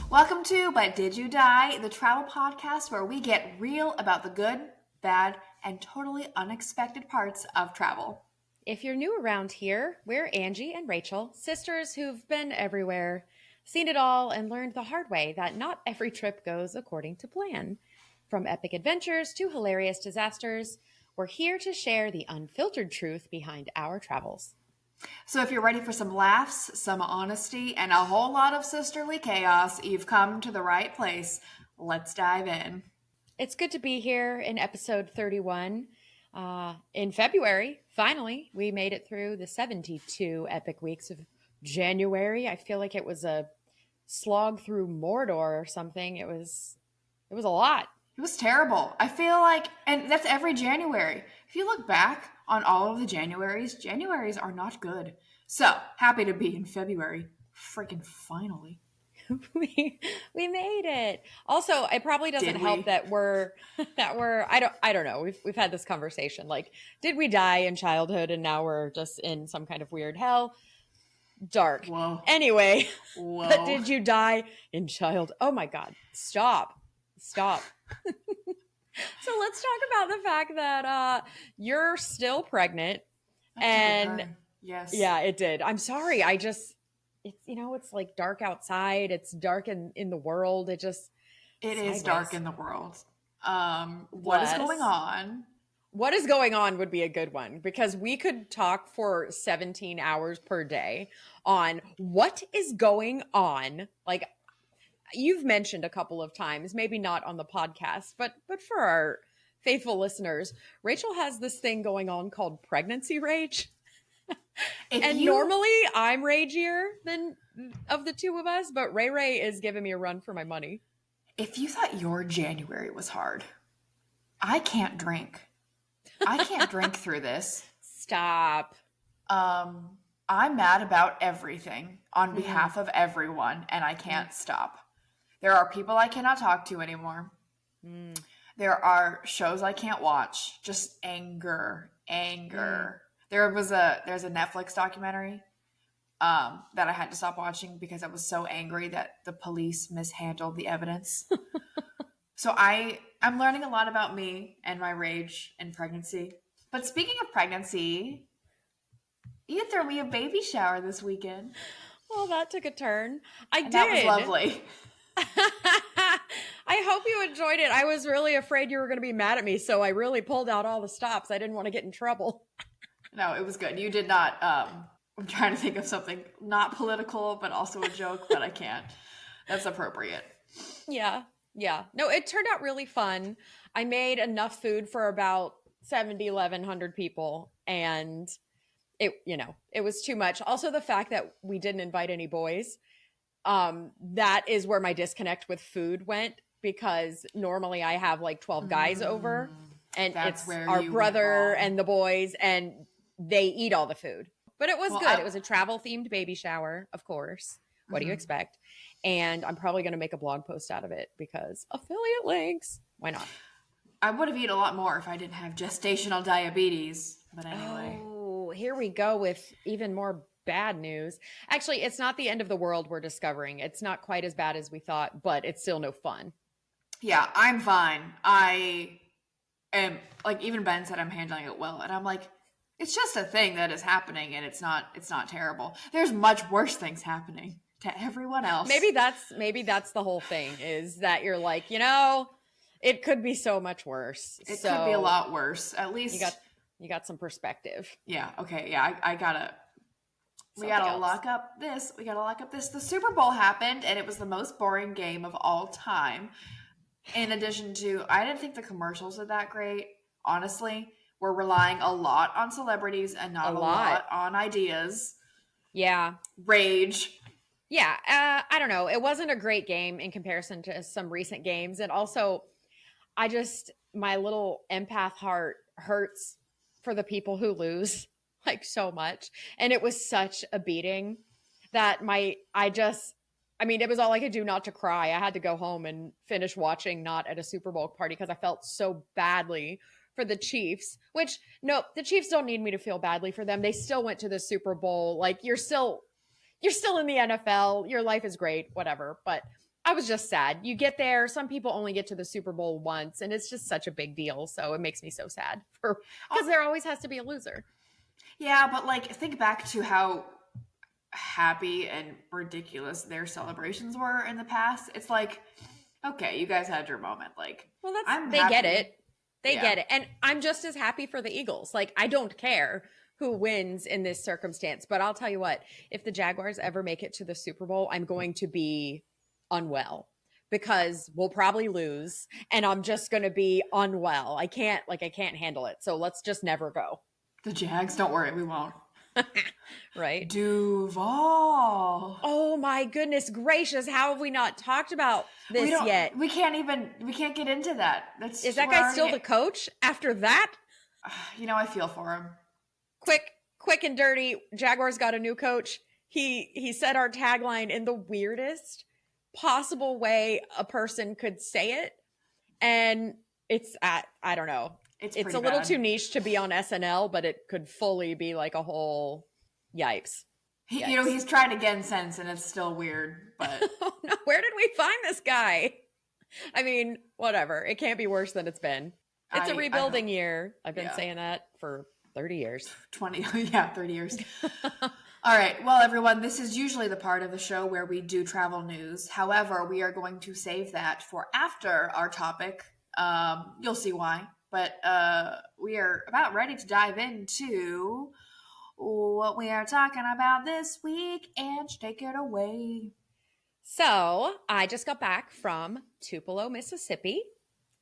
Welcome to But Did You Die, the travel podcast where we get real about the good, bad, and totally unexpected parts of travel. If you're new around here, we're Angie and Rachel, sisters who've been everywhere, seen it all, and learned the hard way that not every trip goes according to plan. From epic adventures to hilarious disasters, we're here to share the unfiltered truth behind our travels. So if you're ready for some laughs, some honesty, and a whole lot of sisterly chaos, you've come to the right place. Let's dive in. It's good to be here in episode 31. In February, finally, we made it through the 72 epic weeks of January. I feel like it was a slog through Mordor or something. It was a lot. It was terrible. I feel like, and that's every January. If you look back on all of the Januaries are not good. So, happy to be in February. Freaking finally. we made it. Also, it probably doesn't help that we're I don't know. We've had this conversation. Like, did we die in childhood and now we're just in some kind of weird hell? Dark. Whoa. Anyway, Whoa. But did you die in child? Oh my God. Stop. So let's talk about the fact that you're still pregnant. Yes. Yeah, it did. I'm sorry. It's like dark outside. It's dark in the world. It is dark in the world. What is going on? What is going on would be a good one because we could talk for 17 hours per day on what is going on. Like, you've mentioned a couple of times, maybe not on the podcast, but for our faithful listeners, Rachel has this thing going on called pregnancy rage. Normally I'm ragier than of the two of us, but Ray is giving me a run for my money. If you thought your January was hard, I can't drink. I can't drink through this. Stop. I'm mad about everything on behalf of everyone, and I can't stop. There are people I cannot talk to anymore. There are shows I can't watch. Just anger. There's a Netflix documentary that I had to stop watching because I was so angry that the police mishandled the evidence. So I'm learning a lot about me and my rage and pregnancy. But speaking of pregnancy, you threw me a baby shower this weekend. Well, that took a turn. I did. That was lovely. I hope you enjoyed it. I was really afraid you were going to be mad at me, so I really pulled out all the stops. I didn't want to get in trouble. No, it was good. You did not. I'm trying to think of something not political, but also a joke, but I can't. That's appropriate. Yeah. No, it turned out really fun. I made enough food for about 1,100 people, and it was too much. Also, the fact that we didn't invite any boys. That is where my disconnect with food went because normally I have like 12 guys over and it's our brother and the boys and they eat all the food. But it was good. It was a travel themed baby shower, of course. What do you expect? And I'm probably going to make a blog post out of it because affiliate links. Why not? I would have eaten a lot more if I didn't have gestational diabetes. But anyway. Oh, here we go with even more bad news. Actually, it's not the end of the world we're discovering. It's not quite as bad as we thought, but it's still no fun. Yeah, I'm fine. I am, like, even Ben said I'm handling it well. And I'm like, it's just a thing that is happening and it's not terrible. There's much worse things happening to everyone else. Maybe that's the whole thing is that you're like, it could be so much worse. It could be a lot worse. At least you got some perspective. Yeah. Okay. Yeah. We gotta lock up this. The Super Bowl happened, and it was the most boring game of all time. In addition to, I didn't think the commercials were that great. Honestly, we're relying a lot on celebrities and not a lot on ideas. Yeah. Rage. Yeah. I don't know. It wasn't a great game in comparison to some recent games. And also, my little empath heart hurts for the people who lose. Like so much. And it was such a beating that it was all I could do not to cry. I had to go home and finish watching not at a Super Bowl party because I felt so badly for the Chiefs, which no, the Chiefs don't need me to feel badly for them. They still went to the Super Bowl. Like you're still in the NFL. Your life is great, whatever. But I was just sad. You get there, some people only get to the Super Bowl once, and it's just such a big deal. So it makes me so sad because there always has to be a loser. Yeah, but like think back to how happy and ridiculous their celebrations were in the past. It's like, okay, you guys had your moment. Like, Well, I'm they happy. get it. They Yeah. get it. And I'm just as happy for the Eagles. Like, I don't care who wins in this circumstance. But I'll tell you what, if the Jaguars ever make it to the Super Bowl, I'm going to be unwell because we'll probably lose and I'm just going to be unwell. I can't handle it. So let's just never go. The Jags, don't worry, we won't. Right? Du-vaaaaallll. Oh my goodness gracious. How have we not talked about this yet? We can't get into that. Is that guy still the coach after that? You know, I feel for him. Quick and dirty. Jaguars got a new coach. He said our tagline in the weirdest possible way a person could say it. And it's I don't know. It's a little too niche to be on SNL, but it could fully be like a whole yikes. You know, he's trying to get sense and it's still weird, but oh, no, where did we find this guy? I mean, whatever. It can't be worse than it's been. It's a rebuilding year. I've been saying that for 30 years. 30 years. All right. Well, everyone, this is usually the part of the show where we do travel news. However, we are going to save that for after our topic. You'll see why. But we are about ready to dive into what we are talking about this week. Ange, take it away. So I just got back from Tupelo, Mississippi.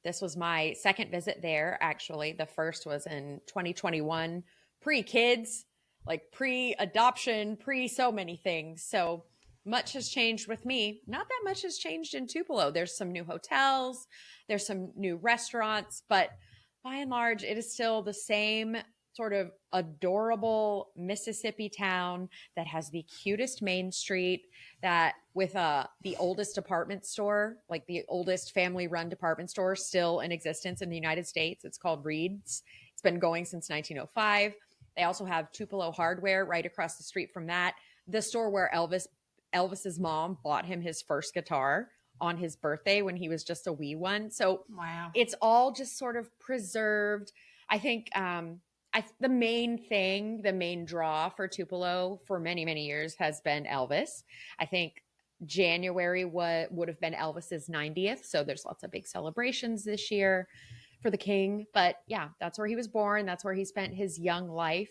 This was my second visit there, actually. The first was in 2021, pre-kids, like pre-adoption, pre-so many things. So much has changed with me. Not that much has changed in Tupelo. There's some new hotels, there's some new restaurants, but by and large, it is still the same sort of adorable Mississippi town that has the cutest main street, that with the oldest department store, like the oldest family-run department store still in existence in the United States. It's called Reed's. It's been going since 1905. They also have Tupelo Hardware right across the street from that. The store where Elvis's mom bought him his first guitar on his birthday when he was just a wee one. So wow, it's all just sort of preserved. I think the main draw for Tupelo for many, many years has been Elvis. I think January would have been Elvis's 90th. So there's lots of big celebrations this year for the king. But yeah, that's where he was born. That's where he spent his young life.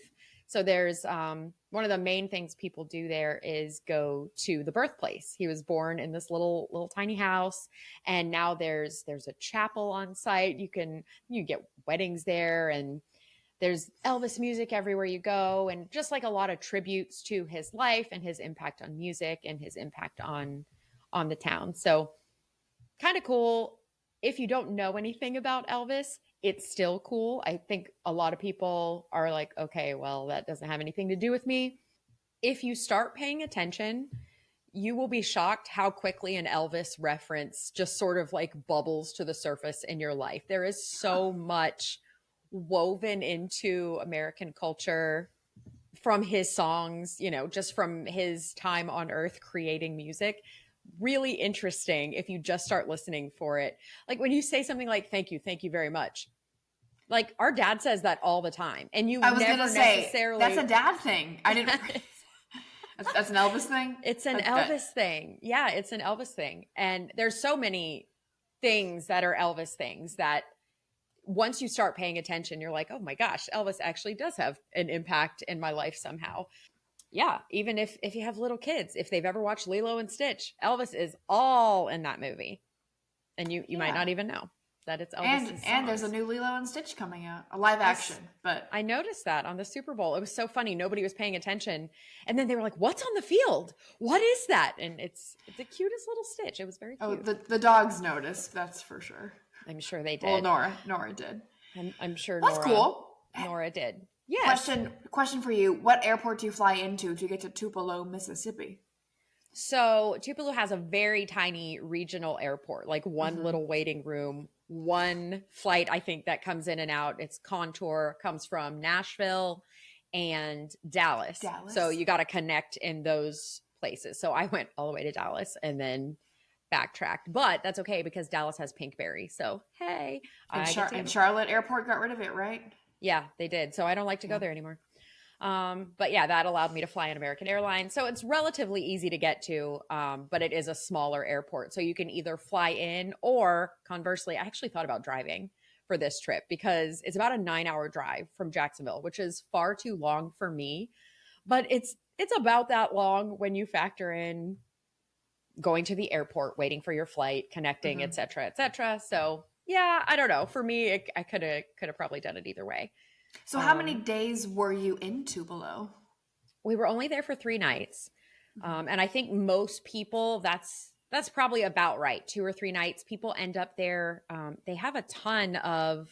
So there's one of the main things people do there is go to the birthplace. He was born in this little tiny house, and now there's a chapel on site. You get weddings there, and there's Elvis music everywhere you go, and just like a lot of tributes to his life and his impact on music and his impact on the town. So kind of cool. If you don't know anything about Elvis, it's still cool. I think a lot of people are like, okay, well, that doesn't have anything to do with me. If you start paying attention, you will be shocked how quickly an Elvis reference just sort of like bubbles to the surface in your life. There is so much woven into American culture from his songs, just from his time on earth creating music. Really interesting if you just start listening for it. Like when you say something like, thank you very much. Like our dad says that all the time. And I was never necessarily. That's a dad thing. I didn't. That's an Elvis thing? It's an Elvis thing. Yeah, it's an Elvis thing. And there's so many things that are Elvis things that once you start paying attention, you're like, oh my gosh, Elvis actually does have an impact in my life somehow. Yeah, even if you have little kids, if they've ever watched Lilo and Stitch, Elvis is all in that movie. And you might not even know that it's Elvis. And there's a new Lilo and Stitch coming out, a live action. But I noticed that on the Super Bowl. It was so funny. Nobody was paying attention. And then they were like, what's on the field? What is that? And it's the cutest little Stitch. It was very cute. Oh, the dogs noticed, that's for sure. I'm sure they did. Well, Nora did. I'm sure that's cool. Nora did. Yes. Question for you. What airport do you fly into to get to Tupelo, Mississippi? So Tupelo has a very tiny regional airport, like one little waiting room, one flight, I think, that comes in and out. Its contour comes from Nashville and Dallas. So you got to connect in those places. So I went all the way to Dallas and then backtracked, but that's okay because Dallas has Pinkberry. So, hey, And Charlotte Airport got rid of it, right? Yeah, they did. So I don't like to go there anymore. But yeah, that allowed me to fly on American Airlines. So it's relatively easy to get to, but it is a smaller airport. So you can either fly in or conversely, I actually thought about driving for this trip because it's about a 9-hour drive from Jacksonville, which is far too long for me. But it's about that long when you factor in going to the airport, waiting for your flight, connecting, et cetera, et cetera. So yeah, I don't know. For me, I could have probably done it either way. So how many days were you in Tupelo? We were only there for 3 nights. And I think most people, that's probably about right. 2 or 3 nights. People end up there. They have a ton of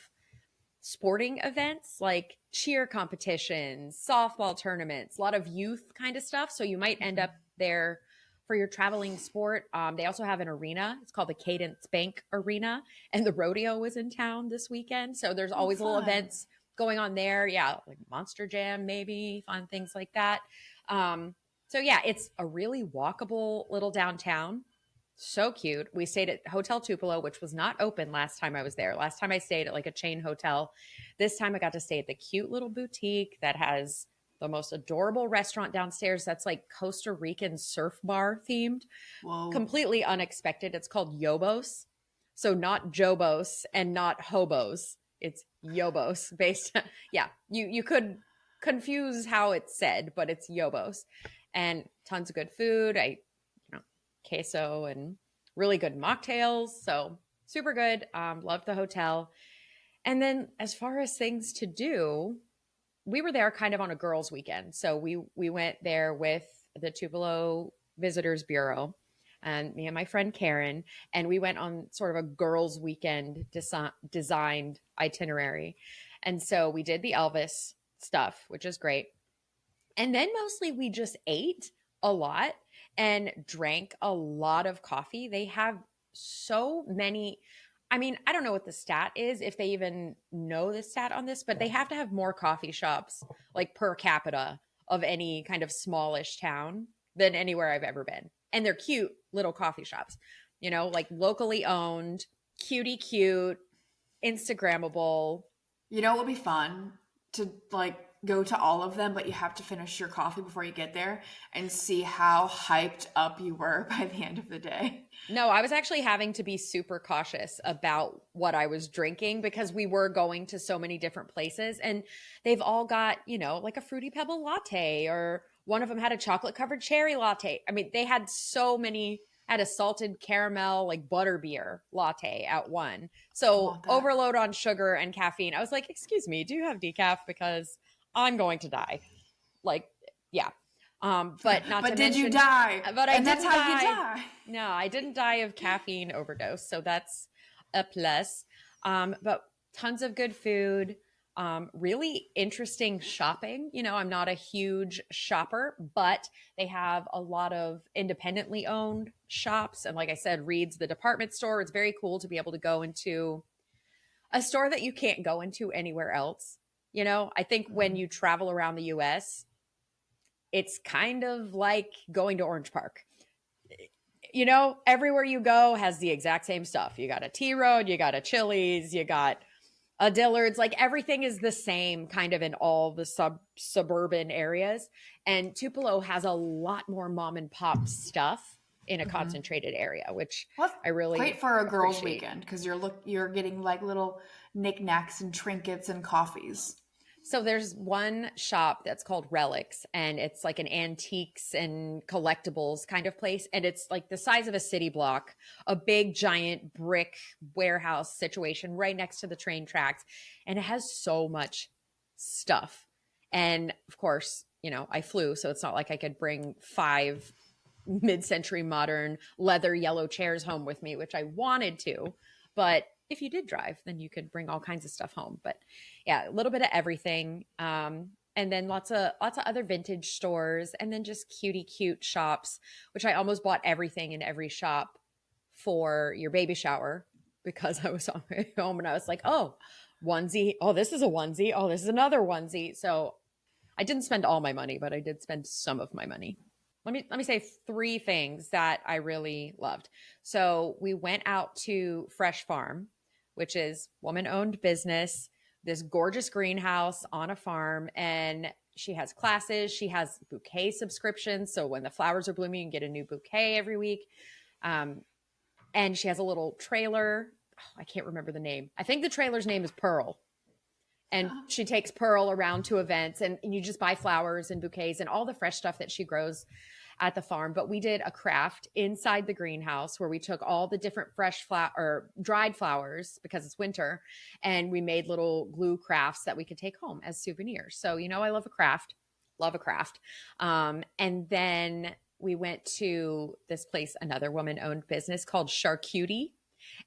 sporting events like cheer competitions, softball tournaments, a lot of youth kind of stuff. So you might end up there for your traveling sport. They also have an arena. It's called the Cadence Bank Arena. And the rodeo was in town this weekend. So there's always little events going on there. Yeah, like Monster Jam, maybe, fun things like that. So yeah, it's a really walkable little downtown. So cute. We stayed at Hotel Tupelo, which was not open last time I was there. Last time I stayed at like a chain hotel. This time I got to stay at the cute little boutique that has the most adorable restaurant downstairs that's like Costa Rican surf bar themed. Whoa. Completely unexpected. It's called Yobos. So not Jobos and not Hobos. It's Yobos based. Yeah, you could confuse how it's said, but it's Yobos. And tons of good food. Queso and really good mocktails. So super good. Loved the hotel. And then as far as things to do, we were there kind of on a girls' weekend. So we went there with the Tupelo Visitors Bureau and me and my friend Karen, and we went on sort of a girls' weekend designed itinerary. And so we did the Elvis stuff, which is great. And then mostly we just ate a lot and drank a lot of coffee. They have so many. I mean, I don't know what the stat is, if they even know the stat on this, but they have to have more coffee shops like per capita of any kind of smallish town than anywhere I've ever been. And they're cute little coffee shops, like locally owned, cutie cute, Instagrammable. It would be fun to like go to all of them, but you have to finish your coffee before you get there and see how hyped up you were by the end of the day. No, I was actually having to be super cautious about what I was drinking because we were going to so many different places and they've all got, like a Fruity Pebble latte, or one of them had a chocolate covered cherry latte. I mean, they had so many, had a salted caramel, like butterbeer latte at one. So overload on sugar and caffeine. I was like, excuse me, do you have decaf? Because I'm going to die. Like, yeah. But not but to did mention, you die? But and that's how you die. No, I didn't die of caffeine overdose. So that's a plus. But tons of good food. Really interesting shopping. I'm not a huge shopper, but they have a lot of independently owned shops. And like I said, Reed's the department store. It's very cool to be able to go into a store that you can't go into anywhere else. I think when you travel around the US, it's kind of like going to Orange Park. Everywhere you go has the exact same stuff. You got a T Road, you got a Chili's, you got a Dillard's, like everything is the same kind of in all the suburban areas. And Tupelo has a lot more mom and pop stuff in a concentrated area, which I really great for a girls' weekend because you're getting like little knickknacks and trinkets and coffees. So there's one shop that's called Relics, and it's like an antiques and collectibles kind of place. And it's like the size of a city block, a big giant brick warehouse situation right next to the train tracks. And it has so much stuff. And of course, I flew, so it's not like I could bring 5 mid-century modern leather yellow chairs home with me, which I wanted to, but if you did drive, then you could bring all kinds of stuff home. But yeah, a little bit of everything. And then lots of other vintage stores, and then just cute shops, which I almost bought everything in every shop for your baby shower because I was on my way home and I was like, oh, onesie. Oh, this is a onesie. Oh, this is another onesie. So I didn't spend all my money, but I did spend some of my money. let me say 3 things that I really loved. So we went out to Fresh Farm, which is woman-owned business, this gorgeous greenhouse on a farm, and she has classes. She has bouquet subscriptions. So when the flowers are blooming, you can get a new bouquet every week. And she has a little trailer. Oh, I can't remember the name. I think the trailer's name is Pearl. And she takes Pearl around to events, and you just buy flowers and bouquets and all the fresh stuff that she grows at the farm. But we did a craft inside the greenhouse where we took all the different fresh or dried flowers because it's winter, and we made little glue crafts that we could take home as souvenirs. So, I love a craft. And then we went to this place, another woman-owned business called Charcutie.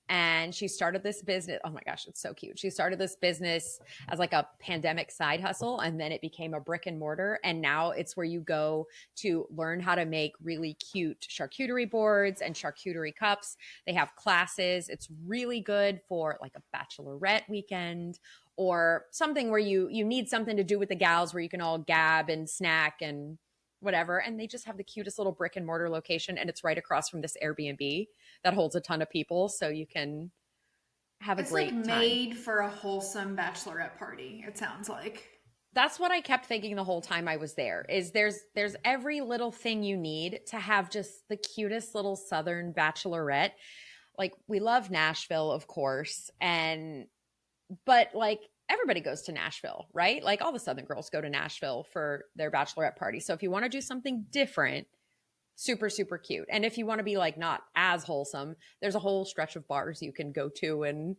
And she started this business. Oh my gosh, it's so cute. She started this business as like a pandemic side hustle, and then it became a brick and mortar. And now it's where you go to learn how to make really cute charcuterie boards and charcuterie cups. They have classes. It's really good for like a bachelorette weekend or something where you need something to do with the gals where you can all gab and snack and whatever. And they just have the cutest little brick and mortar location, and it's right across from this Airbnb that holds a ton of people, so you can have a great time. It's like made for a wholesome bachelorette party, it sounds like. That's what I kept thinking the whole time I was there, is there's every little thing you need to have just the cutest little Southern bachelorette. Like, we love Nashville, of course, but like, everybody goes to Nashville, right? Like, all the Southern girls go to Nashville for their bachelorette party. So if you want to do something different, super, super cute. And if you want to be like not as wholesome, there's a whole stretch of bars you can go to and,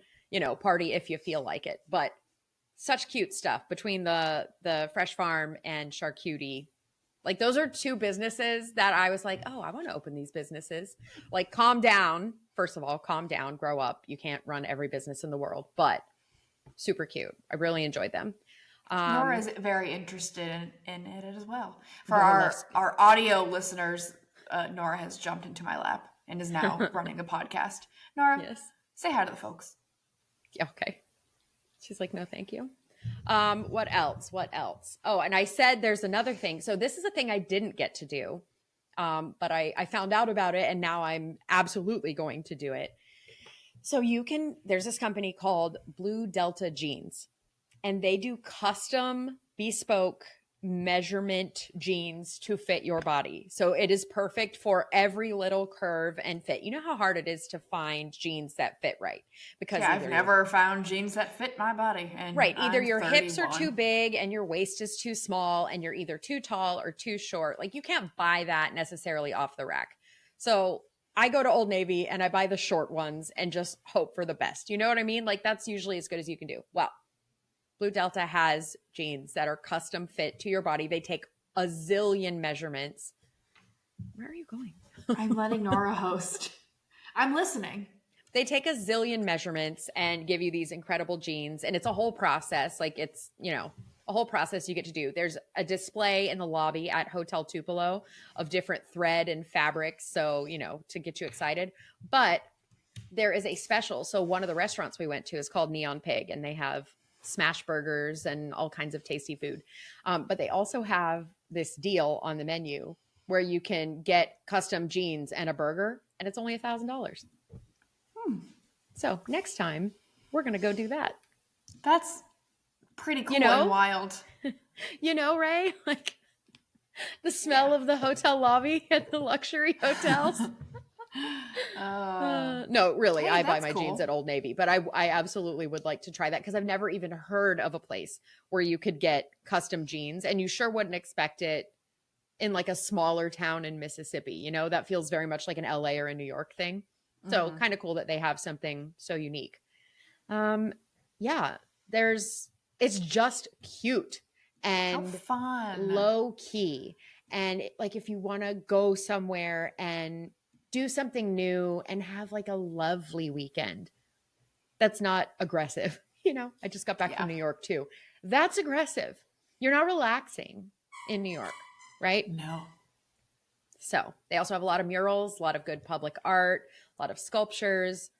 party if you feel like it. But such cute stuff between the Fresh Farm and Charcutie. Like, those are 2 businesses that I was like, oh, I want to open these businesses. Like, calm down. First of all, calm down, grow up. You can't run every business in the world, but super cute. I really enjoyed them. Nora is very interested in it as well. For our audio listeners, Nora has jumped into my lap and is now running the podcast. Nora, yes. Say hi to the folks. Okay. She's like, no, thank you. What else? Oh, and I said there's another thing. So this is a thing I didn't get to do, but I found out about it, and now I'm absolutely going to do it. So there's this company called Blue Delta Jeans, and they do custom bespoke measurement jeans to fit your body. So it is perfect for every little curve and fit. You know how hard it is to find jeans that fit right? Because I've never found jeans that fit my body. And right. Either your hips are too big and your waist is too small, and you're either too tall or too short. Like, you can't buy that necessarily off the rack. So I go to Old Navy and I buy the short ones and just hope for the best. You know what I mean? Like, that's usually as good as you can do. Well, Blue Delta has jeans that are custom fit to your body. They take a zillion measurements. Where are you going? I'm letting Nora host. I'm listening. They take a zillion measurements and give you these incredible jeans. And it's a whole process. Like, it's, a whole process you get to do. There's a display in the lobby at Hotel Tupelo of different thread and fabrics. So, to get you excited. But there is a special. So one of the restaurants we went to is called Neon Pig, and they have smash burgers and all kinds of tasty food. But they also have this deal on the menu where you can get custom jeans and a burger, and it's only $1,000. So next time we're going to go do that. That's pretty cool and wild. Ray, like the smell of the hotel lobby at the luxury hotels. No, really, I buy my jeans at Old Navy, but I absolutely would like to try that, because I've never even heard of a place where you could get custom jeans, and you sure wouldn't expect it in like a smaller town in Mississippi. That feels very much like an LA or a New York thing. So kind of cool that they have something so unique. It's just cute and fun, low key. And like, if you want to go somewhere and do something new and have like a lovely weekend that's not aggressive. I just got back from New York too. That's aggressive. You're not relaxing in New York, right? No. So they also have a lot of murals, a lot of good public art, a lot of sculptures.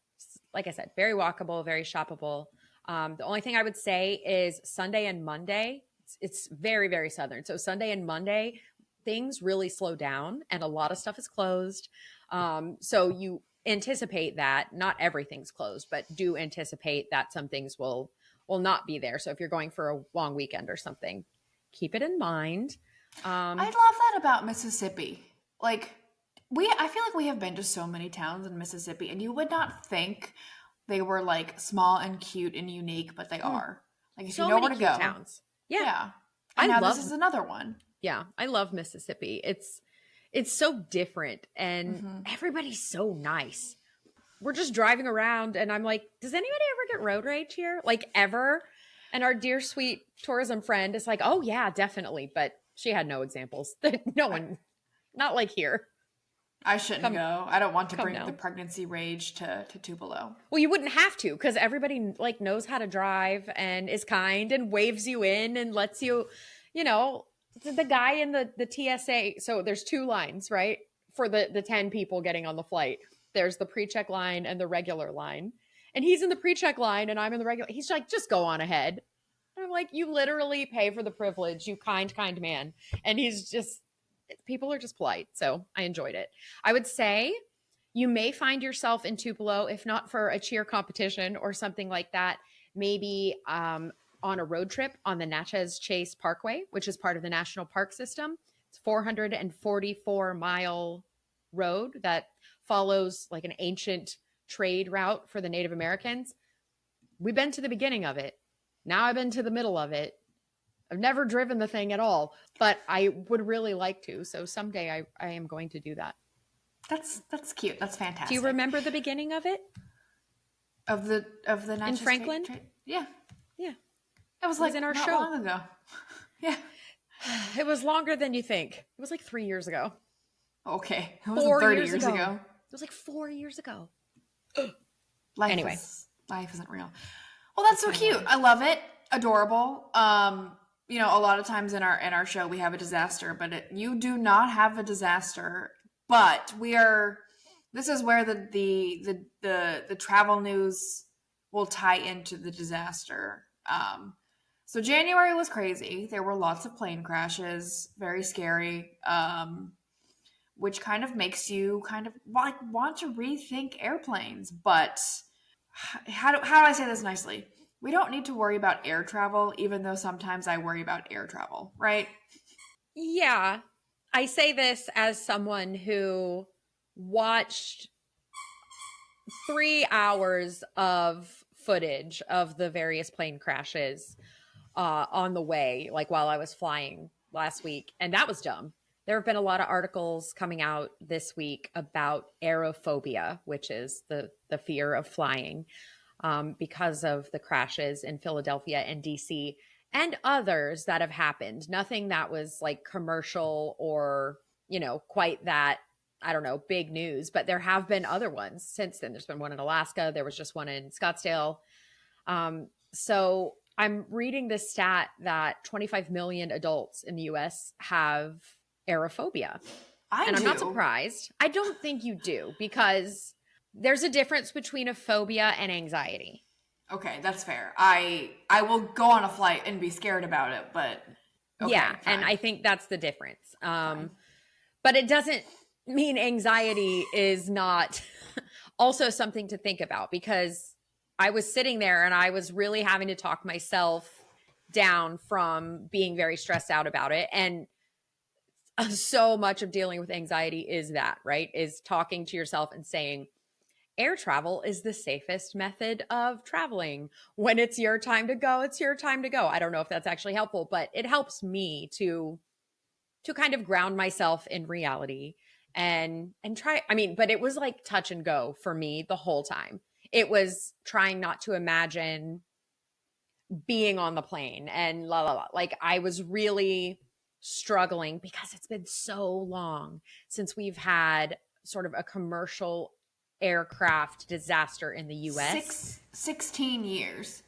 Like I said, very walkable, very shoppable. The only thing I would say is Sunday and Monday, it's very, very Southern. So Sunday and Monday, things really slow down and a lot of stuff is closed. So you anticipate that not everything's closed, but do anticipate that some things will not be there. So if you're going for a long weekend or something, keep it in mind. I love that about Mississippi. Like, I feel like we have been to so many towns in Mississippi, and you would not think they were like small and cute and unique, but they are. Like, if So you know many where to cute go. towns. Yeah. Yeah. And I now love this is another one. Yeah, I love Mississippi. It's so different and Mm-hmm. everybody's so nice. We're just driving around and I'm like, does anybody ever get road rage here? Like, ever? And our dear sweet tourism friend is like, oh yeah, definitely. But she had no examples. No one, not like here. I shouldn't go. I don't want to bring down. the pregnancy rage to Tupelo. Well, you wouldn't have to, because everybody like knows how to drive and is kind and waves you in and lets you, you know, the guy in the TSA. So there's two lines, right? For the 10 people getting on the flight. There's the pre-check line and the regular line. And he's in the pre-check line and I'm in the regular. He's like, just go on ahead. And I'm like, you literally pay for the privilege, you kind man. And he's just, people are just polite. So I enjoyed it. I would say you may find yourself in Tupelo, if not for a cheer competition or something like that, maybe on a road trip on the Natchez Trace Parkway, which is part of the National Park System. It's 444-mile road that follows like an ancient trade route for the Native Americans. We've been to the beginning of it. Now I've been to the middle of it. I've never driven the thing at all, but I would really like to. So someday I am going to do that. That's cute. That's fantastic. Do you remember the beginning of it? Of the In Franklin? Yeah. Yeah. It was like in our not show. long ago. Yeah. It was longer than you think. It was like 3 years ago. Okay. It was 30 years ago. It was like 4 years ago. Life isn't real. Well, that's so cute. I love it. Adorable. You know, a lot of times in our show we have a disaster, but you do not have a disaster. But this is where the travel news will tie into the disaster. So January was crazy. There were lots of plane crashes, very scary, which kind of makes you kind of like want to rethink airplanes. But how do I say this nicely? We don't need to worry about air travel, even though sometimes I worry about air travel, right? Yeah. I say this as someone who watched 3 hours of footage of the various plane crashes on the way, like while I was flying last week. And that was dumb. There have been a lot of articles coming out this week about aerophobia, which is the fear of flying, because of the crashes in Philadelphia and DC and others that have happened. Nothing that was like commercial or, you know, quite that, I don't know, big news, but there have been other ones since then. There's been one in Alaska. There was just one in Scottsdale. So I'm reading this stat that 25 million adults in the US have aerophobia. I'm not surprised. I don't think you do, because there's a difference between a phobia and anxiety. Okay, that's fair. I will go on a flight and be scared about it, but okay, yeah, fine. and I think that's the difference. But it doesn't mean anxiety is not also something to think about, because I was sitting there and I was really having to talk myself down from being very stressed out about it. And so much of dealing with anxiety is that, right? Is talking to yourself and saying, air travel is the safest method of traveling. When it's your time to go, it's your time to go. I don't know if that's actually helpful, but it helps me to kind of ground myself in reality and try. I mean, but it was like touch and go for me the whole time. It was trying not to imagine being on the plane and la la la. Like, I was really struggling because it's been so long since we've had sort of a commercial aircraft disaster in the US. 16 years.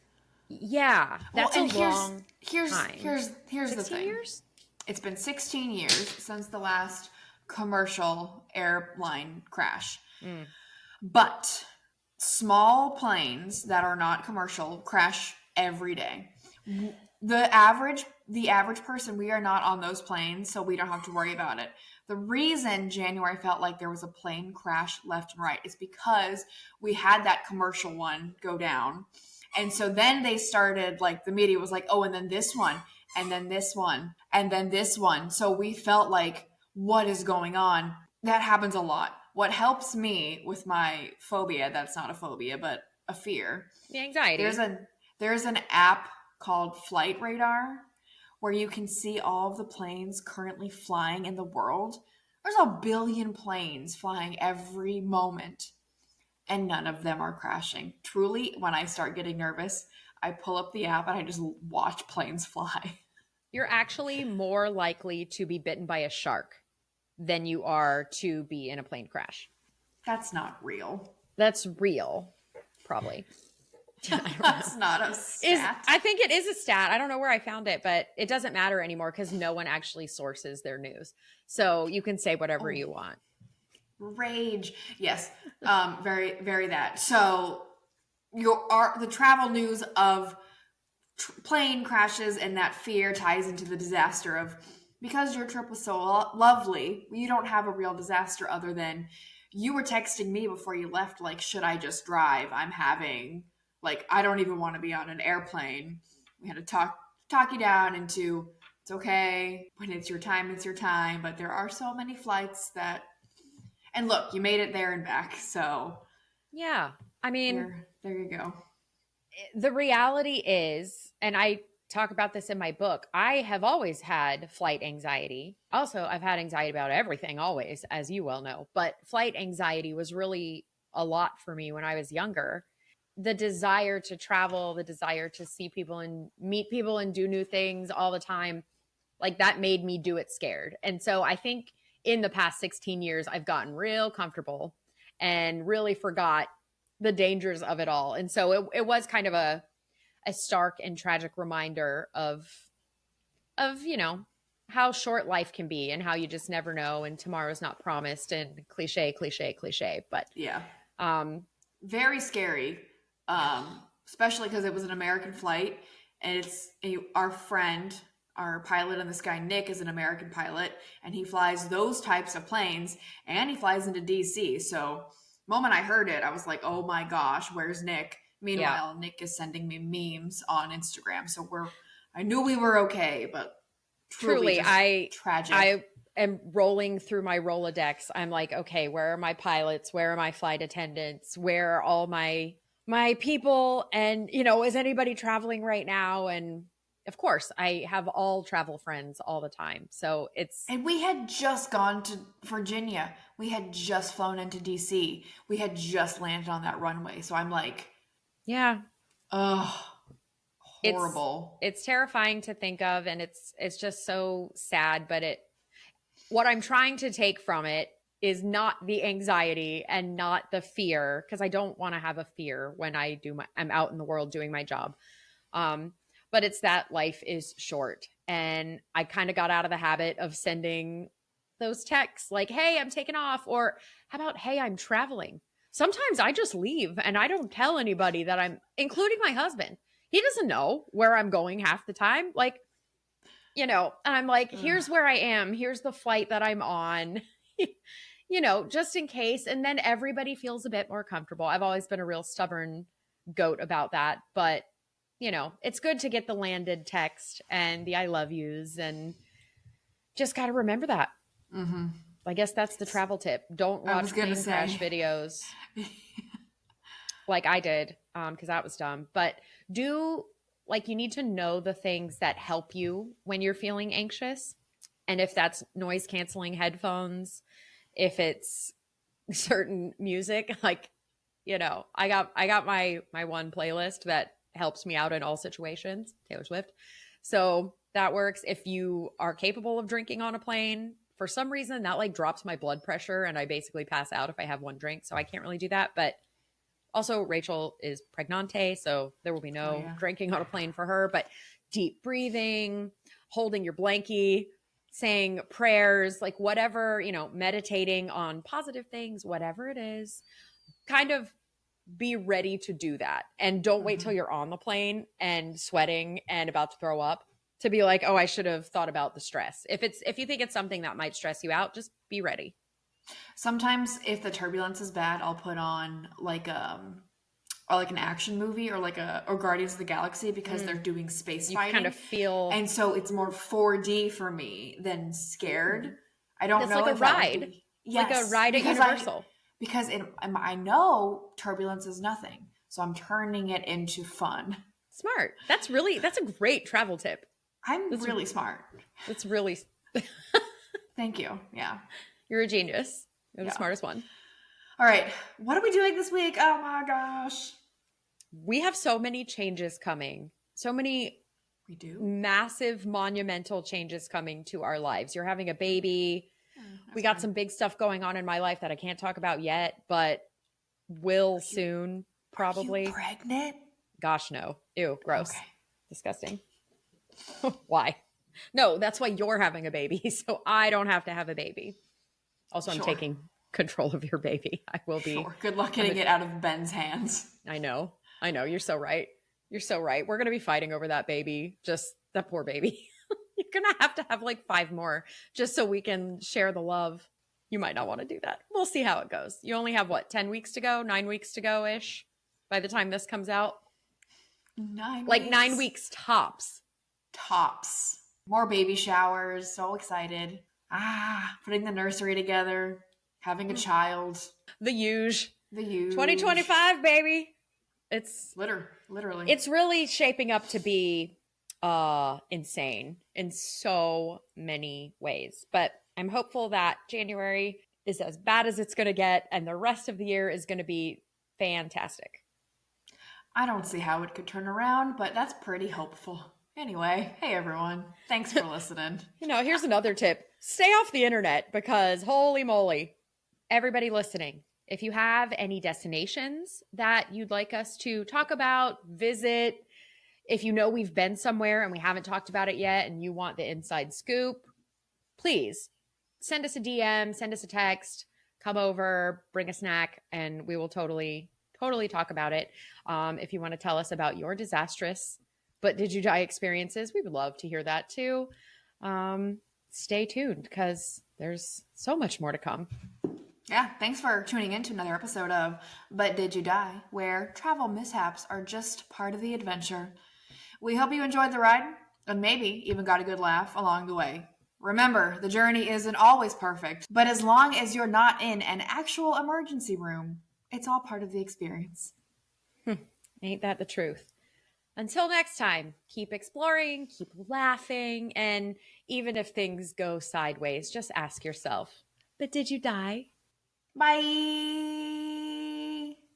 Yeah, that's a long time. Here's the thing. Years? It's been 16 years since the last commercial airline crash. But small planes that are not commercial crash every day. the average person, we are not on those planes, so we don't have to worry about it. The reason January felt like there was a plane crash left and right is because we had that commercial one go down. And so then they started, like, the media was like, oh, and then this one, and then this one, and then this one. So we felt like, what is going on? That happens a lot. What helps me with my phobia, that's not a phobia, but a fear. The anxiety. There's an app called Flight Radar where you can see all of the planes currently flying in the world. There's a billion planes flying every moment, and none of them are crashing. Truly, when I start getting nervous, I pull up the app and I just watch planes fly. You're actually more likely to be bitten by a shark than you are to be in a plane crash. That's not real. That's real, probably. That's not a stat. I think it is a stat. I don't know where I found it, but it doesn't matter anymore because no one actually sources their news. So you can say whatever you want. Rage. Yes. Very, very that. So the travel news of plane crashes and that fear ties into the disaster of, because your trip was so lovely, you don't have a real disaster other than you were texting me before you left, like, should I just drive? I'm having, like, I don't even want to be on an airplane. We had to talk you down into, it's okay. When it's your time, it's your time. But there are so many flights that, and look, you made it there and back. So yeah, I mean, there you go. The reality is, and I talk about this in my book, I have always had flight anxiety. Also, I've had anxiety about everything always, as you well know, but flight anxiety was really a lot for me when I was younger. The desire to travel, the desire to see people and meet people and do new things all the time, like that made me do it scared. And so I think in the past 16 years, I've gotten real comfortable and really forgot the dangers of it all. And so it was kind of a stark and tragic reminder of, you know, how short life can be and how you just never know. And tomorrow's not promised, and cliche, but yeah, very scary. Especially because it was an American flight, and our friend, our pilot in the sky, Nick, is an American pilot, and he flies those types of planes, and he flies into DC. So the moment I heard it, I was like, oh my gosh, where's Nick? Meanwhile, Nick is sending me memes on Instagram. So I knew we were okay, but truly tragic. I am rolling through my Rolodex. I'm like, okay, where are my pilots? Where are my flight attendants? Where are all my people? And, you know, is anybody traveling right now? And of course, I have all travel friends all the time. So and we had just gone to Virginia. We had just flown into DC. We had just landed on that runway. So I'm like, yeah. Oh, horrible. It's terrifying to think of, and it's just so sad, but what I'm trying to take from it is not the anxiety and not the fear, because I don't want to have a fear when I'm out in the world doing my job. But it's that life is short, and I kind of got out of the habit of sending those texts like, hey, I'm taking off, or how about, hey, I'm traveling. Sometimes I just leave and I don't tell anybody that including my husband. He doesn't know where I'm going half the time. Like, you know, and I'm like, here's where I am. Here's the flight that I'm on, you know, just in case. And then everybody feels a bit more comfortable. I've always been a real stubborn goat about that. But, you know, it's good to get the landed text and the I love yous, and just got to remember that. Mm-hmm. I guess that's the travel tip. Don't watch plane crash videos like I did, because that was dumb. But you need to know the things that help you when you're feeling anxious. And if that's noise canceling headphones, if it's certain music, like, you know, I got my one playlist that helps me out in all situations, Taylor Swift. So that works. If you are capable of drinking on a plane, for some reason that like drops my blood pressure and I basically pass out if I have one drink. So I can't really do that. But also Rachel is pregnante, so there will be no drinking on a plane for her, but deep breathing, holding your blankie, saying prayers, like whatever, you know, meditating on positive things, whatever it is, kind of be ready to do that. And don't wait till you're on the plane and sweating and about to throw up to be like, oh, I should have thought about the stress. If you think it's something that might stress you out, just be ready. Sometimes if the turbulence is bad, I'll put on like or like an action movie or or Guardians of the Galaxy because they're doing space fighting. You kind of feel, and so it's more 4D for me than scared. I don't know. It's like a ride. Yes, like a ride at Universal. Because I know turbulence is nothing, so I'm turning it into fun. Smart. That's a great travel tip. That's really smart. That's really. Thank you. Yeah. You're a genius. You're the smartest one. All right. What are we doing this week? Oh my gosh. We have so many changes coming. So many massive, monumental changes coming to our lives. You're having a baby. We got some big stuff going on in my life that I can't talk about yet, but will soon, probably. Are you pregnant? Gosh, no. Ew, gross. Okay. Disgusting. Why? No, that's why you're having a baby, so I don't have to have a baby. Also, I'm taking control of your baby. I will be. Sure. Good luck getting it out of Ben's hands. I know. You're so right. You're so right. We're going to be fighting over that baby. Just that poor baby. You're going to have like 5 more just so we can share the love. You might not want to do that. We'll see how it goes. You only have 10 weeks to go, 9 weeks to go ish by the time this comes out. 9 like 9 weeks tops. Tops. More baby showers. So excited. Putting the nursery together. Having a child. The huge. 2025, baby. It's literally. It's really shaping up to be insane in so many ways. But I'm hopeful that January is as bad as it's going to get and the rest of the year is going to be fantastic. I don't see how it could turn around, but that's pretty hopeful. Anyway, hey everyone. Thanks for listening. Here's another tip. Stay off the internet because holy moly. Everybody listening, if you have any destinations that you'd like us to talk about, visit, if you know we've been somewhere and we haven't talked about it yet and you want the inside scoop, please send us a DM, send us a text, come over, bring a snack, and we will totally talk about it. If you want to tell us about your disastrous but did you die experiences, we would love to hear that too. Stay tuned because there's so much more to come. Yeah, thanks for tuning in to another episode of But Did You Die, where travel mishaps are just part of the adventure. We hope you enjoyed the ride and maybe even got a good laugh along the way. Remember, the journey isn't always perfect, but as long as you're not in an actual emergency room, it's all part of the experience. Ain't that the truth? Until next time, keep exploring, keep laughing, and even if things go sideways, just ask yourself, but did you die? Bye.